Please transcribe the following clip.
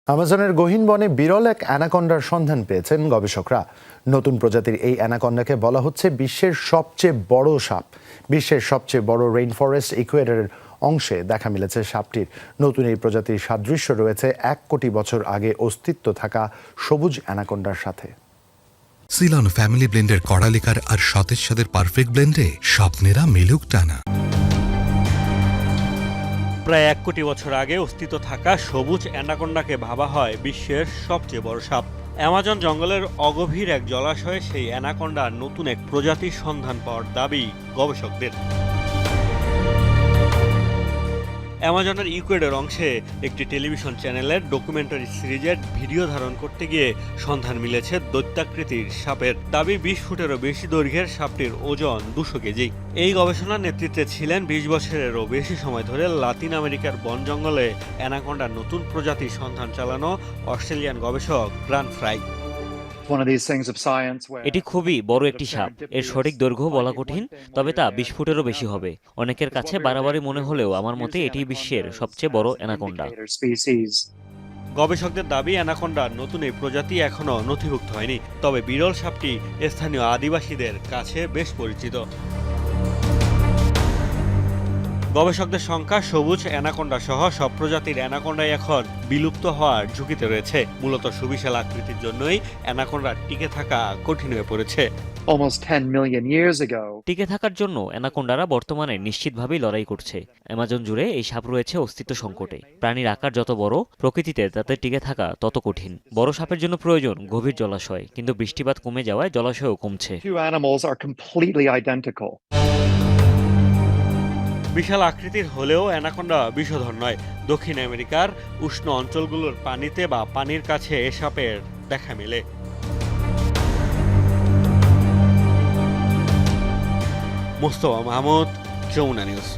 আমাজনের গহীন বনে বিরল এক অ্যানাকন্ডার সন্ধান পেয়েছেন গবেষকরা। নতুন প্রজাতির এই অ্যানাকন্ডাকে বলা হচ্ছে বিশ্বের সবচেয়ে বড় সাপ। বিশ্বের সবচেয়ে বড় রেইন ফরেস্ট ইকুয়েডরের অংশে দেখা মিলেছে সাপটির। নতুন এই প্রজাতির সাদৃশ্য রয়েছে 1 কোটি বছর আগে অস্তিত্ব থাকা সবুজ অ্যানাকন্ডার সাথে। সিলন ফ্যামিলি ব্লেন্ডের কড়ালিকার আর সতেজ স্বাদের পারফেক্ট ব্লেন্ডে স্বপ্নেরা মেলুক টানা। প্রায় 1 কোটি বছর আগে অস্তিত্ব থাকা সবুজ অ্যানাকন্ডাকে ভাবা হয় বিশ্বের সবচেয়ে বড় সাপ। অ্যামাজন জঙ্গলের অগভীর এক জলাশয়ে সেই অ্যানাকন্ডার নতুন এক প্রজাতির সন্ধান পাওয়ার দাবি গবেষকদের। অ্যামাজনের ইকুয়েডর অংশে একটি টেলিভিশন চ্যানেলের ডকুমেন্টারি সিরিজের ভিডিও ধারণ করতে গিয়ে সন্ধান মিলেছে দৈত্যাকৃতির সাপের। দাবি 20 ফুটেরও বেশি দৈর্ঘ্যের সাপটির ওজন 200 কেজি। এই গবেষণার নেতৃত্বে ছিলেন 20 বছরেরও বেশি সময় ধরে লাতিন আমেরিকার বন জঙ্গলে অ্যানাকন্ডার নতুন প্রজাতির সন্ধান চালানো অস্ট্রেলিয়ান গবেষক গ্রান্ট ফ্রাই। এটি খুবই বড় একটি সাপ। এর সঠিক দৈর্ঘ্য বলা কঠিন, তবে তা 20 ফুটেরও বেশি হবে। অনেকের কাছে বাড়াবাড়ি মনে হলেও আমার মতে এটি বিশ্বের সবচেয়ে বড় অ্যানাকন্ডা। গবেষকদের দাবি অ্যানাকন্ডার নতুন এই প্রজাতি এখনও নথিভুক্ত হয়নি, তবে বিরল সাপটি স্থানীয় আদিবাসীদের কাছে বেশ পরিচিত। গবেষকদের সংখ্যা সবুজ অ্যানাকন্ডা সহ সব প্রজাতির অ্যানাকন্ডাই এখন বিলুপ্ত হওয়ার ঝুঁকিতে রয়েছে। মূলত সুবিশাল আকৃতির জন্যই অ্যানাকন্ডার টিকে থাকা কঠিন হয়ে পড়েছে। টিকে থাকার জন্য অ্যানাকন্ডারা বর্তমানে নিশ্চিতভাবেই লড়াই করছে। অ্যামাজন জুড়ে এই সাপ রয়েছে অস্তিত্ব সংকটে। প্রাণীর আকার যত বড়, প্রকৃতিতে তাতে টিকে থাকা তত কঠিন। বড় সাপের জন্য প্রয়োজন গভীর জলাশয়, কিন্তু বৃষ্টিপাত কমে যাওয়ায় জলাশয়ও কমছে। বিশাল আকৃতির হলেও অ্যানাকন্ডা বিষধর নয়। দক্ষিণ আমেরিকার উষ্ণ অঞ্চলগুলোর পানিতে বা পানির কাছে এ সাপের দেখা মেলে। মোস্তফা মাহমুদ, যমুনা নিউজ।